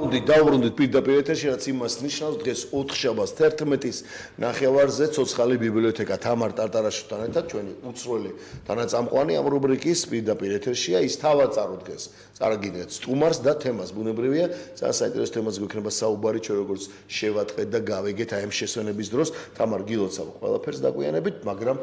დავბრუნდით პირდაპირ ეთერში, რაც იმას ნიშნავს, დღეს 4-შაბათს 11-ის ნახევარზე ცოცხალი ბიბლიოთეკა თამარ ტარტარაშვილთან ერთად ჩვენი უცვლელი თანაწამყვანი ამ რუბრიკის პირდაპირ ეთერშია. ის თავად წარუდგენს წარაგინეთ სტუმარს და თემას. ბუნებრივია, საინტერესო თემაზე გვექნება საუბარი, ჩვენ როგორც შევატყეთ და გავეგეთ აი ამ შესვენების დროს. თამარ, გილოცავ ყველაფერს დაგვიანებით, მაგრამ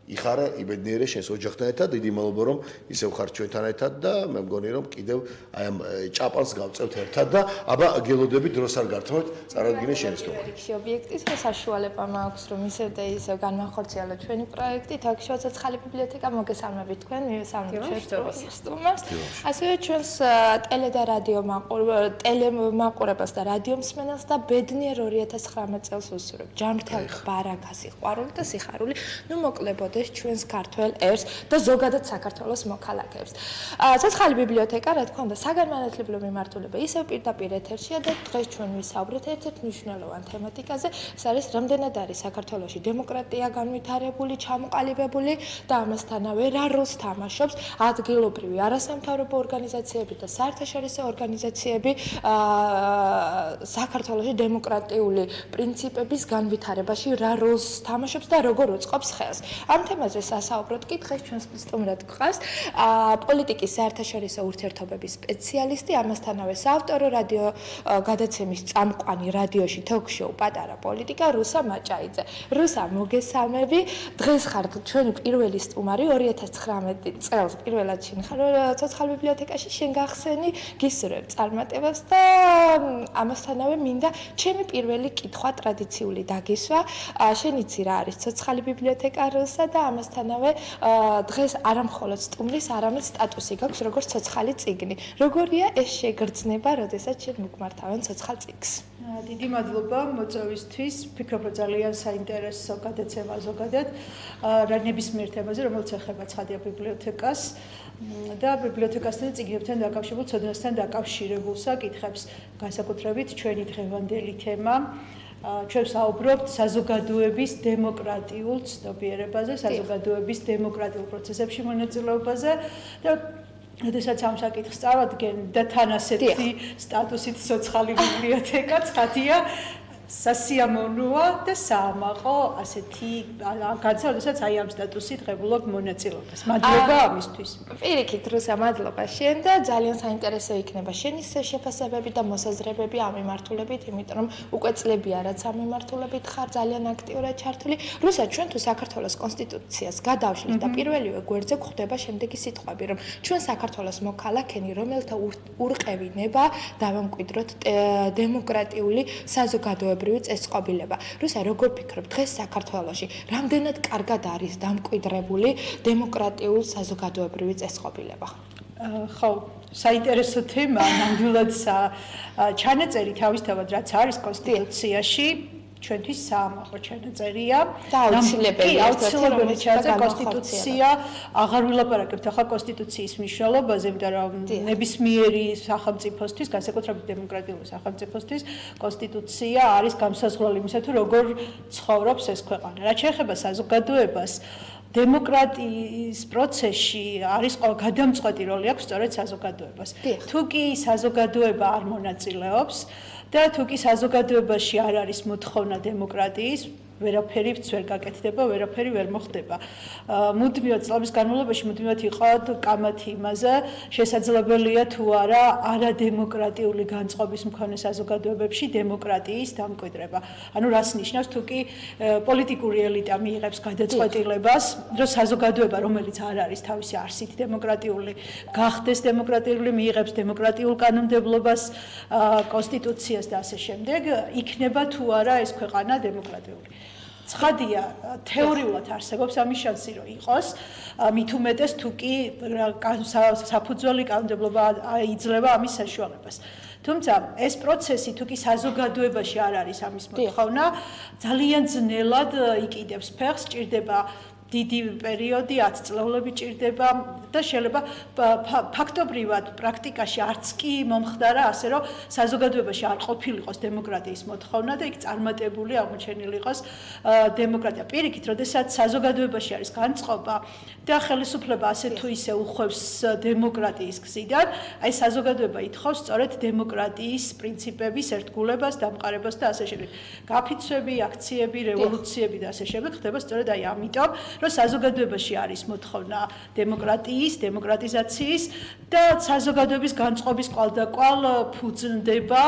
იხარე, იბედნიერე შენს ოჯახთან ერთად, დიდი მადლობა რომ ისევ ხარ ჩვენთან ერთად და მე მგონი რომ კიდევ აი ამ ჭაპანს გავწევთ ერთად და აბა გელოდები დროს არ გართმევთ, წარადგინე შენი სტუმარი. ობიექტის საშუალება მაქვს რომ ისევ და ისევ განვახორციელო ჩვენი პროექტი თოქ-შოუ ცოცხალი ბიბლიოთეკა მოგესალმებით თქვენ, მივესალმებით ჩვენს სტუმარს. ასევე ჩვენს ტელე და რადიო ტელემაყურებელს და რადიო მსმენელს და ბედნიერ 2019 წელს უსურვებ. ჯანმრთელ ბარაქას, სიყვარული და სიხარული. ნუ მოკლებოდ ჩვენს ქართველ ერს და ზოგადად საქართველოს მოქალაქეებს. ცოცხალი ბიბლიოთეკა, რა თქმა უნდა, საგანმანათლებლო მიმართულება ისევ პირდაპირ ეთერშია და დღეს ჩვენ ვისაუბრეთ ერთ-ერთ მნიშვნელოვან თემატიკაზე, ეს არის რამდენად არის საქართველოში დემოკრატია განვითარებული, ჩამოყალიბებული და ამასთანავე რა როლს თამაშობს ადგილობრივი არასამთავრობო ორგანიზაციები და საერთაშორისო ორგანიზაციები საქართველოში დემოკრატიული პრინციპების განვითარებაში რა როლს თამაშობს და როგორ უწყობს ხელს. ამ თემაზე სასაუბროდ კი დღეს ჩვენს სტუმრად გვყავს პოლიტიკის საერთაშორისო ურთიერთობების სპეციალისტი, ამასთანავე საავტორო რადიო გადაცემის წამყვანი რადიოში თოქ-შოუ პატარა პოლიტიკა რუსა მაჭაიძე. რუსა, მოგესალმები. დღეს ხართ ჩვენი პირველი სტუმარი 2019 წელს პირველად შენ ხარ ცოცხალ ბიბლიოთეკაში, შენ გახსენი, გისურვებ წარმატებას და ამასთანავე მინდა ჩემი პირველი კითხვა ტრადიციული დაგისვა. შენ იცი რა არის ცოცხალი ბიბლიოთეკა რუსა და ამასთანავე დღეს არა მხოლოდ სტუმრის, არამედ სტატუსი გაქვს როგორც ცოცხალი წიგნი. როგორია ეს შეგრძნება, როდესაც შენ მოგმართავენ ცოცხალ წიგნს? დიდი მადლობა მოწვევისთვის. ვფიქრობ, რომ ძალიან საინტერესო გადაცემა ზოგადად რა ნებისმიერ თემაზე, რომელიც ეხება ცხადია ბიბლიოთეკას და ბიბლიოთეკასთან წიგნებთან დაკავშირებულ ცოდნასთან დაკავშირებულ საკითხებს, განსაკუთრებით ჩვენი დღევანდელი თემა. ჩვენ ვსაუბრობთ საზოგადოების დემოკრატიულ ცნობიერებაზე, საზოგადოების დემოკრატიულ პროცესებში მონაწილეობაზე და როდესაც ამ საკითხს წავადგენ და თან ასეთი სტატუსით ცოცხალი ბიბლიოთეკა ცხადია სასიამოვნოა და საამაყო ასეთი განსა, როდესაც აი ამ სტატუსით ღებულობ მონაწილეობას. მადლობა ამისთვის. პირიქით, რუსა, მადლობა შენ და ძალიან საინტერესო იქნება შენი შეფასებები და მოსაზრებები ამ მიმართულებით, იმიტომ რომ უკვე წლებია რაც ამ მიმართულებით ხარ ძალიან აქტიურად ჩართული. რუსა, ჩვენ თუ საქართველოს კონსტიტუციას გადავშლით და პირველივე გვერდზე გვხვდება შემდეგი სიტყვები, რომ ჩვენ საქართველოს მოქალაქენი, რომელთა ურყევინება დავამკვიდროთ დემოკრატიული საზოგადოებრივი წესწყობილება. რუსა, როგორ ფიქრობ, დღეს საქართველოში რამდენად კარგად არის დამკვიდრებული დემოკრატიულ საზოგადოებრივი წესწყობილება? ხო, საინტერესო თემა, ნამდვილად ჩანაწერი თავისთავად რაც არის კონსტიტუციაში, ჩვენთვის საამაყო ჩანაწერია. აუცილებელი ჩანაწერი კონსტიტუცია, აღარ ვილაპარაკებთ ახლა კონსტიტუციის მნიშვნელობაზე, იმიტომ რომ ნებისმიერი სახელმწიფოსთვის, განსაკუთრებით დემოკრატიული სახელმწიფოსთვის, კონსტიტუცია არის გამსაზღვრელი იმისა, თუ როგორ ცხოვრობს ეს ქვეყანა. რაც შეეხება საზოგადოებას, დემოკრატიის პროცესში არის გადამწყვეტი როლი აქვს სწორედ საზოგადოებას. თუ კი საზოგადოება არ მონაწილეობს და თუ კი საზოგადოებაში არ არის მოთხოვნა დემოკრატიის, ვერაფერიც ვერ გაკეთდება, ვერაფერი ვერ მოხდება. მუდმივად წლების განმავლობაში მუდმივად იყო კამათი იმაზე, შესაძლებელია თუ არა არადემოკრატიული განწყობის მქონე საზოგადოებებში დემოკრატიის დამკვიდრება. ანუ რას ნიშნავს, თუ კი პოლიტიკური ელიტა მიიღებს გადაწყვეტილებას, რომ საზოგადოება, რომელიც არ არის თავისი არსით დემოკრატიული, გახდეს დემოკრატიული, მიიღებს დემოკრატიულ კანონმდებლობას, კონსტიტუციას და ასე შემდეგ, იქნება თუ არა ეს ქვეყანა დემოკრატიული. ცხადია, თეორიულად არსებობს ამის შანსი, რომ იყოს, მით უმეტეს თუ კი საფუძველი კანონმდებლობა იძლევა ამის საშუალებას. თუმცა ეს პროცესი თუ კი საზოგადოებაში არ არის ამის მოთხოვნა, ძალიან ძნელად იკიდებს ფეხს, სჭირდება დიდი პერიოდი 10 წლეულები ჭირდება და შეიძლება ფაქტობრივად პრაქტიკაში არც კი მომხდარა ასე რომ საზოგადოებაში არ ყოფილიყოს დემოკრატიის მოთხოვნა და იქ წარმატებული აღმოჩენილი იყოს დემოკრატია. პირიქით, როდესაც საზოგადოებაში არის განწყობა და ხელისუფლება ასე თუ ისე უხვევს დემოკრატიის გზიდან, აი საზოგადოება ითხოვს სწორედ დემოკრატიის პრინციპების ერთგულებას, დამყარებას და ასე შემდეგ. გაფიცვები, აქციები, რევოლუციები და ასე შემდეგ ხდება სწორედ აი ამიტომ, რომ საზოგადოებაში არის მოთხოვნა დემოკრატიის, დემოკრატიზაციის და საზოგადოების განწყობის კვალდაკვალ ფუძნდება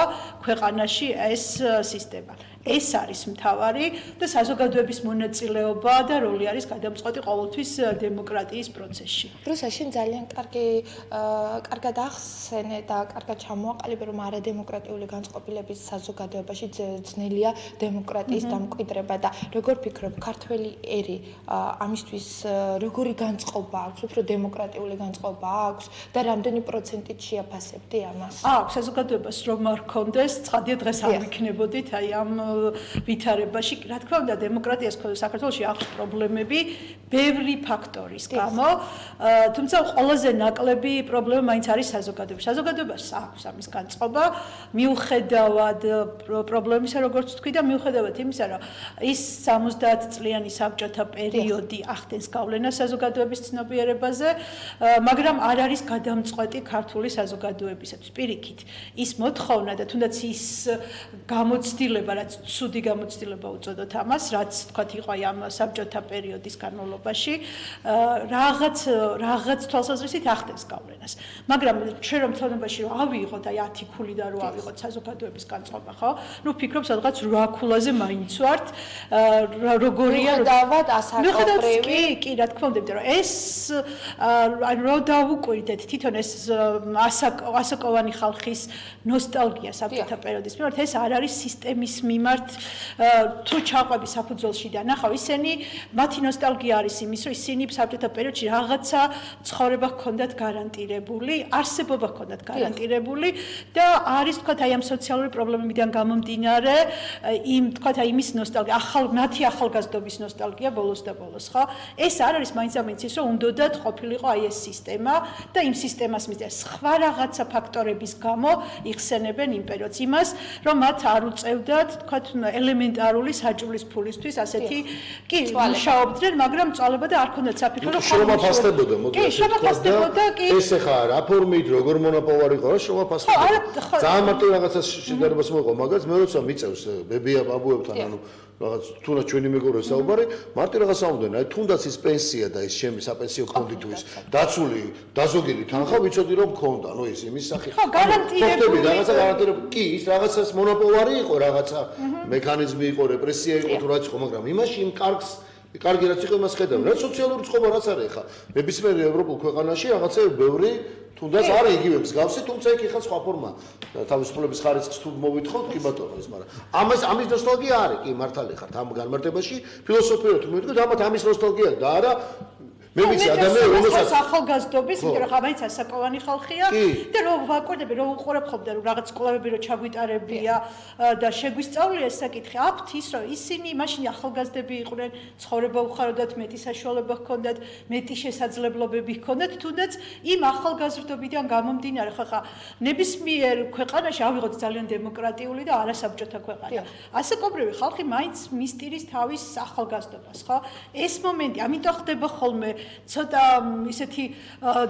ქვეყანაში ეს სისტემა. ეს არის მთავარი და საზოგადოების მონაწილეობა და როლი არის გადამწყვეტი ყოველთვის დემოკრატიის პროცესში. რუსა, შენ ძალიან კარგად ახსენე და კარგად ჩამოაყალიბე, რომ არადემოკრატიული განწყობილების საზოგადოებაში ძნელია დემოკრატიის დამკვიდრება და როგორ ფიქრობ, ქართველი ერი ამისთვის როგორი განწყობა აქვს, უფრო დემოკრატიული განწყობა აქვს და რამდენი პროცენტით შეაფასებდი ამას? აქვს საზოგადოებას რომ არ ქონდეს, ცხადია დღეს არ ვიქნებოდით აი ამ ვითარებაში. რა თქმა უნდა, დემოკრატიას საქართველოში აქვს პრობლემები ბევრი ფაქტორის გამო, თუმცა ყველაზე ნაკლები პრობლემა მაინც არის საზოგადოება. საზოგადოებას აქვს ამის განწყობა, მიუხედავად პრობლემისა, როგორც თქვი და მიუხედავად იმისა, რომ ის 70 წლიანი საბჭოთა პერიოდი ახდენს გავლენას საზოგადოების ცნობიერებაზე, მაგრამ არ არის გადამწყვეტი ქართული საზოგადოებისათვის. პირიქით, ის მოთხოვნა და თუნდაც ის გამოცდილება, რაც ცუდი გამოცდილება უწოდოთ ამას, რაც თქვათ იყო აი ამ საბჭოთა პერიოდის განმავლობაში, რაღაც თვალსაზრისით ახდენს გავლენას. მაგრამ ჩვენ რომ თვალნობაში რომ ავიღოთ აი 10 ქული და რომ ავიღოთ საზოგადოების განწყობა, ხო? ნუ ფიქრობ სადღაც 8 ქულაზე მაინც ვართ, როგორია დავად ასაკობრივი. კი, რა თქმა უნდა, რომ ეს რო დავუკვირდეთ თვითონ ეს ასაკოვანი ხალხის ნოსტალგია საბჭოთა პერიოდის მიმართ, ეს არ არის სისტემის მიმართ თუ ჩაყვები საფუძველში და ნახავ ისინი მათი ნოსტალგია არის იმის რომ ისინი საბჭოთა პერიოდში რაღაცა ცხოვრება ჰქონდათ გარანტირებული, არსებობა ჰქონდათ გარანტირებული და არის თქვათ აი ამ სოციალური პრობლემებიდან გამომდინარე იმ თქვათ აი იმის ნოსტალგია, მათი ახალგაზრდობის ნოსტალგია ბოლოს და ბოლოს, ხო? ეს არ არის მაინც ამით ის რომ უნდათ ყოფილიყო აი ეს სისტემა და იმ სისტემას მისდევენ სხვა რაღაცა ფაქტორების გამო იხსენებენ იმ პერიოდს იმას რომ მათ არ უწევდათ თქვათ ელემენტარული საჭმლის ფულისთვის ასეთი კი მუშაობდნენ, მაგრამ წვალება და არ ქონდათ საფიქრო რომ შრომაფასდებოდა, შრომაფასდებოდა კი ეს ახლა რა ფორმით როგორ მონაპოვარი იყო რა შრომაფასდებოდა. ძალიან მარტო რაღაცას შედარებას მოყვა, მაგაც მე როცა მიწევს ბებია ბაბუებთან ანუ რაღაც თუნდაც ჩვენი მეგობრებს საუბარი, მარტო რაღაცა უნდა, აი თუნდაც ის პენსია და ის ჩემი საპენსიო ფონდი თუ ის დაცული, დაზოგილი თანხა ვიცოდი რომ მქონდა, ნუ ის იმის სახით. ხო, გარანტირებული რაღაცა გარანტირებული. კი, ის რაღაცას მონაპოვარი იყო, რაღაცა მექანიზმი იყო, რეპრესია იყო თუ რაც იყო, მაგრამ იმაში იმ კარგი რაც იყო იმას ხედავ. რა სოციალური წყობა რაც არის ხა? ნებისმიერ ევროპულ ქვეყანაში რაღაცა ბევრი თუნდაც არის იგივე მსგავსი, თუმცა იქ ხა სხვა ფორმა. თავისუფლების ხარისხს თუ მოვითხოვთ, კი ბატონო ის, მაგრამ ამის ნოსტალგია არის, კი მართალი ხართ ამ განმარტებაში, ფილოსოფიურად თუ მივიდგეთ, ამათ ამის ნოსტალგია და არა მე ვიცი ადამიანი რომელსაც ახალგაზრდობის, იმიტომ რომ ხაბაიც ასაკოვანი ხალხია და რომ ვაკვირდები, რომ უყურებ ხოლმე რომ რაღაც სკოლები რომ ჩაგვიტარებია და შეგვისწავლია ეს საკითხი. აქვთ ის რომ ისინი მაშინ ახალგაზრდები იყვნენ, ცხოვრება უხაროდათ, მეტი საშუალება ჰქონდათ, მეტი შესაძლებლობები ჰქონდათ, თუნდაც იმ ახალგაზრდობიდან გამომდინარე ხა ნებისმიერ ქვეყანაში ავიღოთ ძალიან დემოკრატიული და არასაბჭოთა ქვეყანა. ასაკობრივი ხალხი მაინც მისტირის თავის ახალგაზრდობას, ხო? ეს მომენტი, ამიტომ ხდება ხოლმე ცოტა ისეთი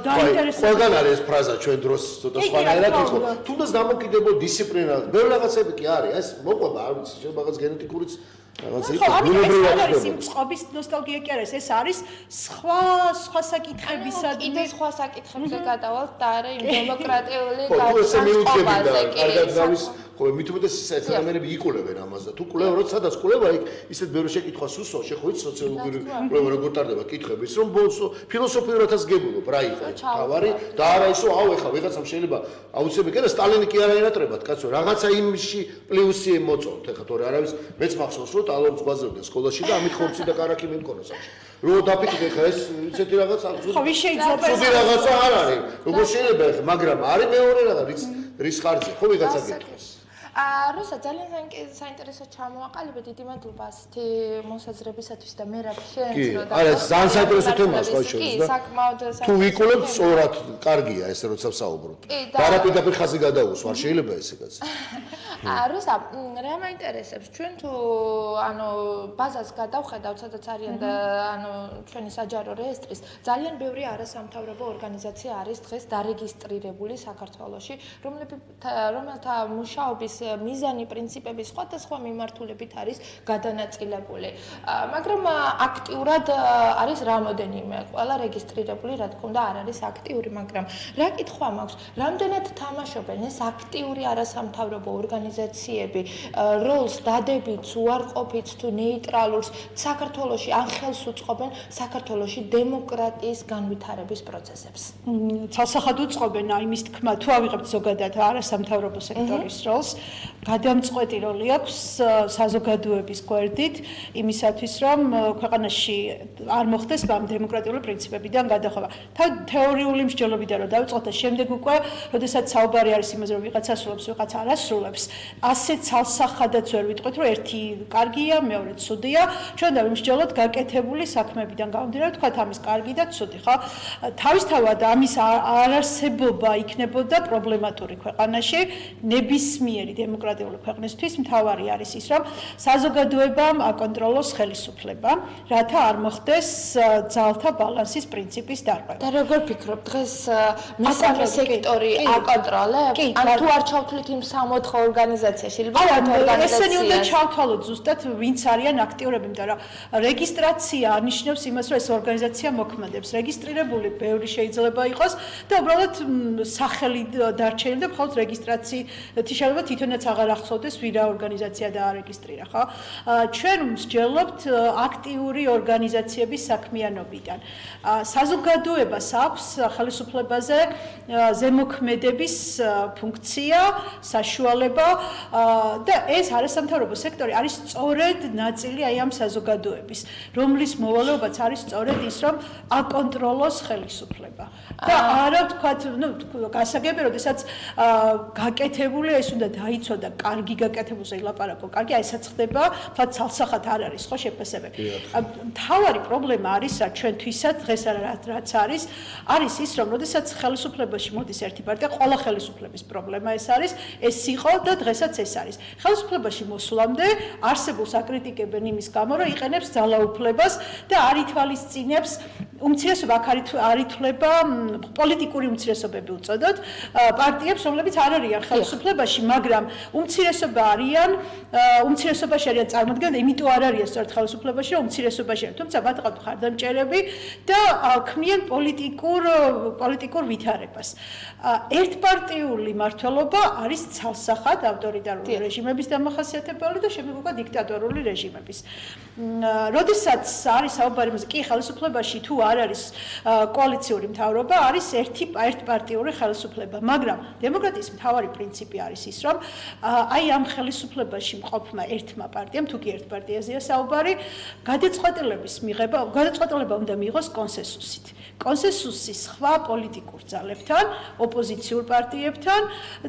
დაინტერესებული. ყველგან არის ეს ფრაზა ჩვენ დროს ცოტა სხვანაირად იყო. თუნდაც დამოკიდებულ დისციპლინად. ბევრი რაღაცები კი არის. ეს მოყვება, არ ვიცი, შეიძლება რაღაც გენეტიკურიც რაღაც იყო. ბუნებრივად არის იმ წყობის ნოსტალგია კი არის. ეს არის სხვა საკითხებისა და სხვა საკითხებზე გადავალთ და არა იმ დემოკრატიული განწყობაზე. კარგად გავის ხო მithumetes საერთაშორისო იკულებენ ამას და თუ კვლევა როცა სადაც კვლევა იქ ისეთ ბევრი შეკითხვა სუსო შეხოით სოციოლოგიური კვლევა როგორ ტარდება კითხების რომ ფილოსოფიურადაც გებულობ რა იყო თავარი და არა ისო აუ ეხა ვიღაცამ შეიძლება აუცილებლად კი არა სტალინი კი არა ენატრებათ კაცო რაღაცა იმში პლუსი მოწონთ ეხა თორე არავის მეც მახსოვს რომ ტალონს გვაზრდნენ სკოლაში და ამით ხორცი და კარაქი მიმქონოს ამში რო დაფიქრე ხა ეს ისეთი რაღაც ხო ვის შეიძლება ეს რაღაცა არ არის როგორ შეიძლება ეხა მაგრამ არის მეორე რაღაც რის ხარჯზე ხო ვიღაცა გითხოს რუსა ძალიან საინტერესო ჩამოაყალიბე, დიდი მადლობა ასეთი მოსაზრებისათვის და მე რა შენს რო და არა ძალიან საინტერესო თემაა სხვა შორის და კი საკმაოდ თუ ვიკულებ სწორად კარგია ესე როცა ვსაუბრობ არაპირდაპირ ხაზი გადაუსვა არ შეიძლება ესეც რუსა რა მაინტერესებს ჩვენ თუ ბაზას გადავხედავთ სადაც არიან და ჩვენი საჯარო რეესტრის ძალიან ბევრი არასამთავრობო ორგანიზაცია არის დღეს დარეგისტრირებული საქართველოში რომელთა მუშაობის მიზანი პრინციპები სხვადასხვა მიმართულებით არის გადანაწილებული მაგრამ აქტიურად არის რამოდენიმე ყველა რეგისტრირებული რა თქმა უნდა არ არის აქტიური მაგრამ რა კითხვა მაქვს რამდენად თამაშობენ ეს აქტიური არასამთავრობო ორგანიზაციები როლს დადებით უარყოფით თუ ნეიტრალურს საქართველოში ან ხელს უწყობენ საქართველოში დემოკრატიის განვითარების პროცესებს ცალსახად უწყობენ იმის თქმა თუ ავიღებთ ზოგადად არასამთავრობო სექტორის როლს გადამწყვეტი როლი აქვს საზოგადოების გვერდით იმისათვის რომ ქვეყანაში არ მოხდეს დემოკრატიული პრინციპებიდან გადახვევა. თავ თეორიული მსჯელობიდან რომ დავიწყოთ და შემდეგ უკვე, როდესაც საუბარი არის იმაზე რომ ვიღაცა ასრულებს, ვიღაცა არ ასრულებს, ასეთ ცალსახადაც ვერ ვიტყვით რომ ერთი კარგია, მეორე ცუდია, ჩვენ დავიმსჯელოთ გაკეთებული საქმეებიდან გამომდინარე, თქვათ ამის კარგი და ცუდი, ხო? თავისთავად ამის არარსებობა იქნებოდა პრობლემატური ქვეყანაში, ნებისმიერი დემოკრატიული ქვეყნისთვის მთავარი არის ის რომ საზოგადოებამ აკონტროლოს ხელისუფლება, რათა არ მოხდეს ძალთა ბალანსის პრინციპის დარღვევა. და როგორ ფიქრობ, დღეს მესამე სექტორი აკონტროლებს? ან თუ არ ჩავთვლით იმ 64 ორგანიზაციაში, ესენი უნდა ჩავთვალოთ ზუსტად ვინც არიან აქტიურები, იმიტომ რომ რეგისტრაცია ანიშნავს იმას, რომ ეს ორგანიზაცია მოქმედებს. რეგისტრირებული ბევრი შეიძლება იყოს და უბრალოდ სახელი დარჩენილი და მხოლოდ რეგისტრაციის შეიძლება თვითონაც აღარ ახსოვდეს ვირა ორგანიზაცია დაარეგისტრირა, ხო? ჩვენ მსჯელობთ აქტიური ორგანიზაციების საქმიანობიდან. საზოგადოებას აქვს ხელისუფლებაზე ზემოქმედების ფუნქცია, საშუალება და ეს არასამთავრობო სექტორი არის სწორედ ნაწილი აი ამ საზოგადოების, რომლის მოვალეობაც არის სწორედ ის, რომ აკონტროლოს ხელისუფლება. და არა ვთქვათ, გასაგებია, როდესაც გაკეთებული ეს უნდა დაიცვა და კარგი გაკეთებულზე ილაპარაკო. კარგი, აი ესაც ხდება, ვთქვათ, ცალსახად არ არის ხო შეფასებები. მთავარი პრობლემა არის რა ჩვენთვისაც დღეს რაც არის ის რომ როდესაც ხელისუფლებაში მოდის ერთი პარტია, ყველა ხელისუფლების პრობლემა ეს არის, ეს იყო და დღესაც ეს არის. ხელისუფლებაში მოსვლამდე არსებულს აკრიტიკებენ იმის გამო, რომ იყენებს ძალაუფლებას და არ ითვალისწინებს უმცირესობა არ ითვლება პოლიტიკური უმცირესობები უწოდოთ პარტიებს, რომლებიც არ არიან ხელისუფლებაში, მაგრამ უმცირესობაში არიან წარმოადგენლად, იმიტომ არ არიან სწორედ ხელისუფლებაში, რომ უმცირესობაში არიან. თუმცა მათ ყავთ ხარდამჭერები და ქმნიან პოლიტიკურ ვითარებას. ერთპარტიული მმართველობა არის ცალსახად ავტორიტარული რეჟიმების დამახასიათებელი და შემდეგ უკვე დიქტატორული რეჟიმების. როდესაც არის საუბარი იმაზე, კი ხელისუფლებაში თუ არ არის კოალიციური მთავრობა, არის ერთპარტიული ხელისუფლება, მაგრამ დემოკრატიის მთავარი პრინციპი არის ის, რომ აი ამ ხელისუფლებაში მყოფმა ერთმა პარტიამ, თუ კი ერთ პარტიაზეა საუბარი, გადაწყვეტილება უნდა მიიღოს კონსენსუსით. კონსენსუსი სხვა პოლიტიკურ ძალებთან, ოპოზიციურ პარტიებთან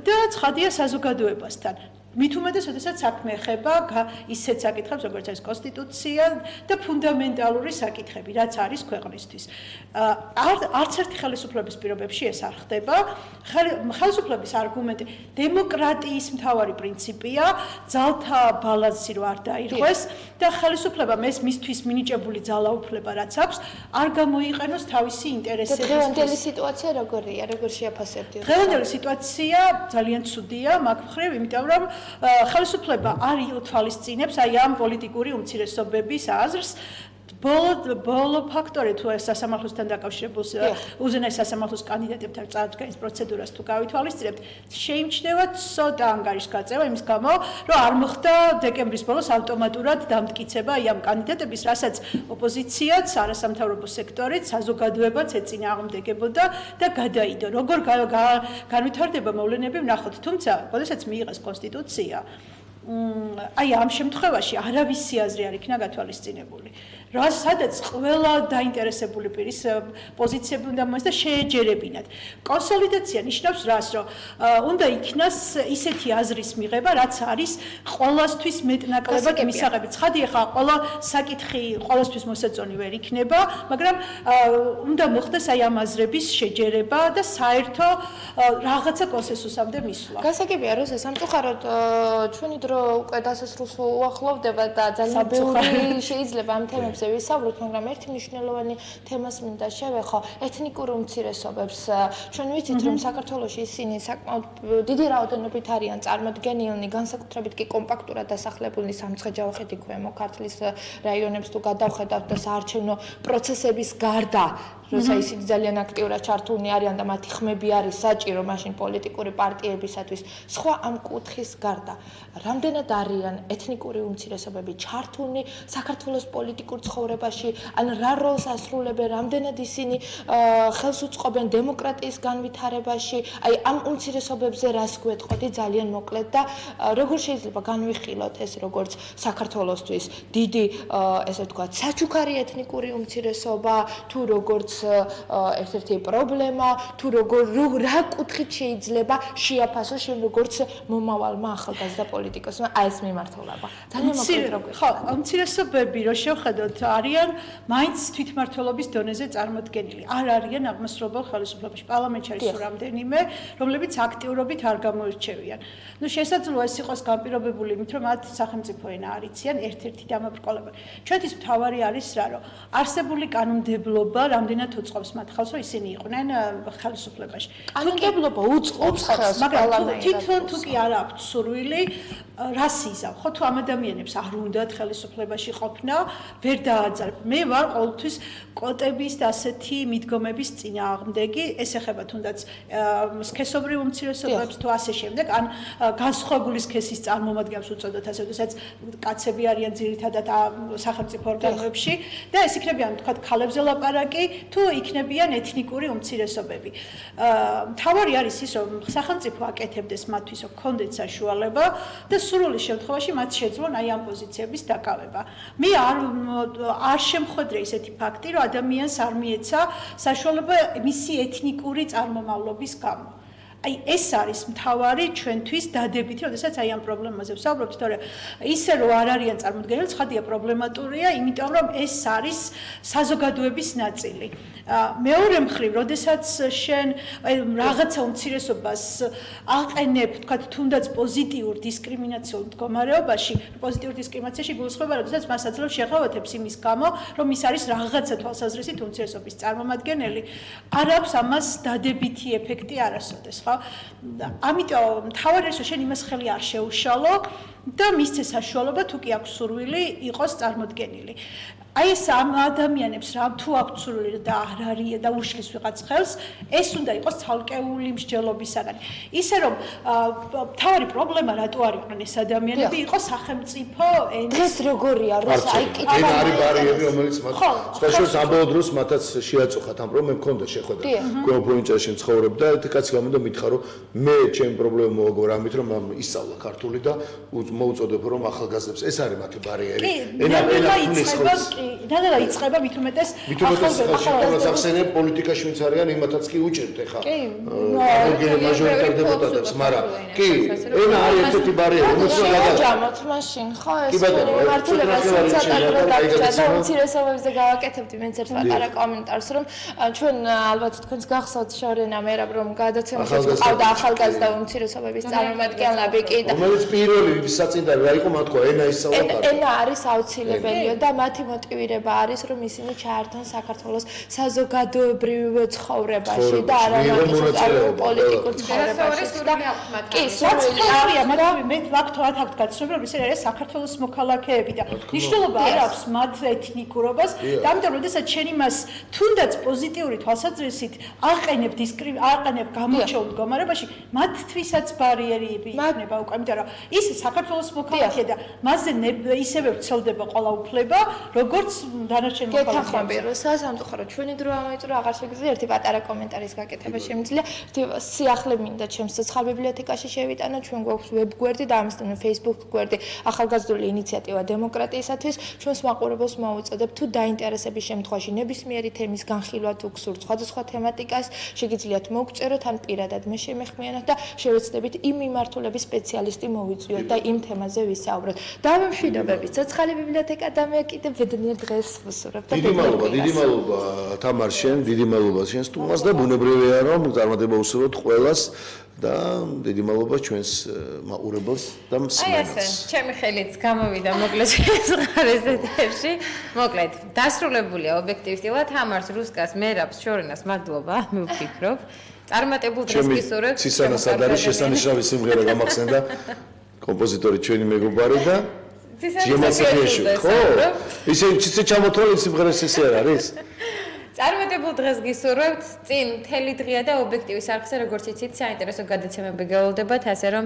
და ცხადია საზოგადოებასთან. მით უმეტეს, როდესაც საქმე ეხება ისეთ საკითხებს, როგორც არის კონსტიტუცია და ფუნდამენტალური საკითხები, რაც არის ქვეყნისთვის. არც ერთი ხელისუფლების პირობებში ეს არ ხდება. ხელისუფლების არგუმენტი დემოკრატიის მთავარი პრინციპია, ძალთა ბალანსი რო არ დაირღვეს და ხელისუფლებამ ეს მისთვის მინიჭებული ძალაუფლება რაც აქვს, არ გამოიყენოს თავისი ინტერესებისთვის. დღევანდელი სიტუაცია როგორია? როგორ შეაფასებთ? დღევანდელი სიტუაცია ძალიან ცუდია მაგ მხრივ, იმიტომ რომ ხელისუფლება არ ითვალისწინებს აი ამ პოლიტიკური უმცირესობების აზრს. ბოლო ფაქტორი თუ ეს სასამართლოსთან დაკავშირებულს უზენაეს სასამართლოს კანდიდატებთან წარდგენის პროცედურას თუ გავითვალისწინებთ, შეიმჩნევა ცოტა ანგარიშგაწევა იმის გამო, რომ არ მოხდა დეკემბრის ბოლოს ავტომატურად დამტკიცება აი ამ კანდიდატების, რასაც ოპოზიციაც, არასამთავრობო სექტორიც, საზოგადოებაც ეწინააღმდეგებოდა და გადაიდო. როგორ განვითარდება მოვლენები ვნახოთ, თუმცა, როდესაც მიიღეს კონსტიტუცია, აი ამ შემთხვევაში არავისი აზრი არ იქნა გათვალისწინებული. სადაც ყველა დაინტერესებული პირის პოზიციები უნდა მოეს და შეეჯერებინათ. კონსოლიდაცია ნიშნავს რას, რომ უნდა იქნას ისეთი აზრის მიღება, რაც არის ყველასთვის მეტნაკლებად მისაღები. ცხადია ხა ყველა საკითხი ყველასთვის მოსაწონი ვერ იქნება, მაგრამ უნდა მოხდეს აი ამ აზრების შეჯერება და საერთო რაღაცა კონსენსუსამდე მისვლა. გასაგებია რუსა სამწუხაროდ ჩვენი დრო უკვე დასასრულს უახლოვდება და ძალიან ბევრი შეიძლება ამ თემებზე ვისაუბროთ, მაგრამ ერთი მნიშვნელოვანი თემას მინდა შევეხო, ეთნიკური უმცირესობებს. ჩვენ ვიცით, რომ საქართველოში ისინი საკმაოდ დიდი რაოდენობით არიან წარმოდგენილნი, განსაკუთრებით კი კომპაქტურად დასახლებულნი სამცხე-ჯავახეთი, ქვემო ქართლის რაიონებს თუ გადავხედავთ და საარჩევნო პროცესების გარდა როცა ისინი ძალიან აქტიურად ჩართულნი არიან და მათი ხმები არის საჭირო მაშინ პოლიტიკური პარტიებისათვის. სხვა ამ კუთხის გარდა, რამდენად არიან ეთნიკური უმცირესობები ჩართულნი საქართველოს პოლიტიკურ ცხოვრებაში, ან რა როლს ასრულებენ, რამდენად ისინი ხელს უწყობენ დემოკრატიის განვითარებაში, აი ამ უმცირესობებზე რას გვეტყოდი ძალიან მოკლედ და როგორ შეიძლება განვიხილოთ ეს როგორც საქართველოსთვის დიდი ესე ვთქვათ საჩუქარი ეთნიკური უმცირესობა თუ როგორც ერთ-ერთი პრობლემა თუ რა კუთხით შეიძლება შეაფასოს შენ როგორც მომავალმა ახალგაზრდა პოლიტიკოსმა აი ეს მიმართულება. ძალიან მოკლედ როგორ ხო, უმცირესობები რო შევხედოთ არიან მაინც თვითმმართველობის დონეზე წარმოდგენილი. არ არიან აღმასრულებელ ხელისუფლებაში. პარლამენტში არის რამდენიმე, რომლებიც აქტიურობით არ გამოირჩევიან. ნუ შესაძლოა ეს იყოს განპირობებული იმით, რომ მათ სახელმწიფო ენა არ იციან, ერთ-ერთი დამაბრკოლებელი. ჩვენთვის მთავარი არის რა, რომ არსებული კანონმდებლობა რამდენად უწყობს მათ ხელს, რომ ისინი იყვნენ ხელისუფლებაში. კანონმდებლობა უწყობს ხელს, მაგრამ თვითონ თუ კი არ აქვს სურვილი რას იზამ? ხო თუ ამ ადამიანებს არ უნდათ ხელისუფლებაში ყოფნა, ვერ დააძალებ. მე ვარ ყოველთვის კოტების და ასეთი მიდგომების წინააღმდეგი, ეს ეხება თუნდაც სქესობრივ უმცირესობებს თუ ასე შემდეგ, ან განსხვავებული სქესის წარმომადგენლებს უწოდოთ ასე, თუნდაც კაცები არიან ძირითადად სახელმწიფო ორგანოებში და ეს იქნებიან თქვათ ქალებზე ლაპარაკი, თუ იქნებიან ეთნიკური უმცირესობები. მთავარი არის ის, რომ სახელმწიფო აკეთებდეს მათთვის, რომ კონდეთ საშუალება და სრული შემთხვევაში მათ შეძლონ აი ამ პოზიციების დაკავება. მე არ შემხვედრე ისეთი ფაქტი, რომ ადამიანს არ მიეცა საშუალება მისი ეთნიკური წარმომავლობის გამო. აი ეს არის მთავარი ჩვენთვის დადებითი, როდესაც აი ამ პრობლემაზე ვსაუბრობთ, თორემ ისე რომ არ არიან წარმოდგენილი, ცხადია პრობლემატურია, იმიტომ რომ ეს არის საზოგადოების ნაწილი. მეორე მხრივ, როდესაც შენ რაღაცა უმცირესობას აყენებ, თქვათ, თუნდაც პოზიტიურ დისკრიმინაციულ მდგომარეობაში, პოზიტიურ დისკრიმინაციაში გულისხმობა, როდესაც მას აძლევს შეღავათებს იმის გამო, რომ ის არის რაღაცა თვალსაზრისით უმცირესობის წარმომადგენელი, არ აქვს ამას დადებითი ეფექტი არასოდეს, ხო? ამიტომ მთავარი არის, რომ შენ იმას ხელი არ შეუშალო და მისცე საშუალება, თუ კი აქვს სურვილი, იყოს წარმოდგენილი. აი ეს ამ ადამიანებს რა თუ აქვთ სურვილი და არ არის და უშლის ვიღაც ხელს, ეს უნდა იყოს ცალკეული მსჯელობისაგან. ისე რომ მთავარი პრობლემა რატო არ იყვნენ ეს ადამიანები, იყო სახელმწიფო ენის. დღეს როგორია, როცა აი კითხვა ენა არის ბარიერი, რომელიც მათ სხვაშორის ამბოლო დროს მათაც შეაწუხათ ამ პრობლემ მქონდა შეხვედრა. გვეო პროვინციაში ცხოვრობ და ერთი კაცი გამოდა მითხრა რომ მე ჩემი პრობლემა მოვაგო ამით რომ ისწავლა ქართული და მოუწოდებ რომ ახალგაზრდებს ეს არის მათი ბარიერი. ენა და იწყება მით უმეტეს ახალგაზრდებს პოლიტიკაში ვინც არიან იმათაც კი უჭერთ ეხა მაჟორიტარ დეპუტატებს, მაგრამ კი ენა არის ერთი ბარიერი, რომელიც გადაჯამოთ მაშინ, ხო ეს მართლებას ცოტა და უმცირესობებზე გავაკეთებდი მეც ერთ პატარა კომენტარს, რომ ჩვენ ალბათ თქვენს გახსოვთ შორენა მერაბ რომ გადაცემაში ყავდა ახალგაზრდა უმცირესობების წარმომადგენლები კი და რომელიც პირველი საწინდარი რა იყო მათ თქვა ენა ისწავლა ქართული. ენა არის აუცილებელია და მათი მოტივირება არის რომ ისინი ჩაერთონ საქართველოს საზოგადოებრივ ცხოვრებაში და არა მარტო პოლიტიკურ ცხოვრებაში. კი, სოციალია, მაგრამ მე ვაქტორად აქვს გაცნობები, ეს არის საქართველოს მოქალაქეები და მნიშვნელობა არ აქვს მათ ეთნიკურობას და ამიტომ როდესაც შენ იმას თუნდაც პოზიტიური თვალსაზრისით აყენებ გამოჩეულ მდგომარეობაში, მათთვისაც ბარიერები იქნება უკვე, იმიტომ რომ ის საქართველოს საქართველოს მოქალაქეა და მასზე ისევე ვრცელდება ყველა უფლება, როგორც დანარჩენ მოქალაქეებს. რუსა სამწუხაროდ ჩვენი დრო ამოიწურა აღარ შეგვიძლია ერთი პატარა კომენტარის გაკეთება შემიძლია. სიახლე მინდა ჩემს ცოცხალ ბიბლიოთეკაში შევიტანო, ჩვენ გვაქვს ვებგვერდი და ამასთან Facebook გვერდი ახალგაზრდული ინიციატივა დემოკრატიისათვის. ჩვენს მაყურებელს მოვუწოდებ თუ დაინტერესების შემთხვევაში ნებისმიერი თემის განხილვა თუ გსურთ სხვადასხვა თემატიკას, შეგიძლიათ მოგწეროთ ან პირადად მე შემეხმიანოთ და შევეცდებით იმ მიმართულების სპეციალისტი მოვიწვიოთ და იმ თემაზე ვისაუბროთ. დავემშვიდობები ცოცხალი ბიბლიოთეკა და მე კიდე ბედნიერ დღეს ვუსურვებ და დიდი მადლობა თამარ შენ, დიდი მადლობა შენ სტუმარს და ბუნებრივია რომ წარმატება უსურვოთ ყველას და დიდი მადლობა ჩვენს მაყურებელს და მსმენელს. აი ასე, ჩემი ხელით გამოვიდა მოკლედ ეს ეთერში. მოკლედ, დასრულებულია ობიექტივისტილა თამარს, რუსკას, მერაბს, შორენას მადლობა, მე ვფიქრობ. წარმატებულ დღეს გისურვებთ. ცისანას არის შესანიშნავი სიმღერა გამახსენდა კომპოზიტორი ჩვენი მეგობარი და ცისანასი ხო? ისე ჩამოთვალე სიმღერას ესე არის? წარმატებულ დღეს გისურვებთ. წინ მთელი დღეა და ობიექტივის არხზე როგორც იცით, საინტერესო გადაცემები გევლდებათ, ასე რომ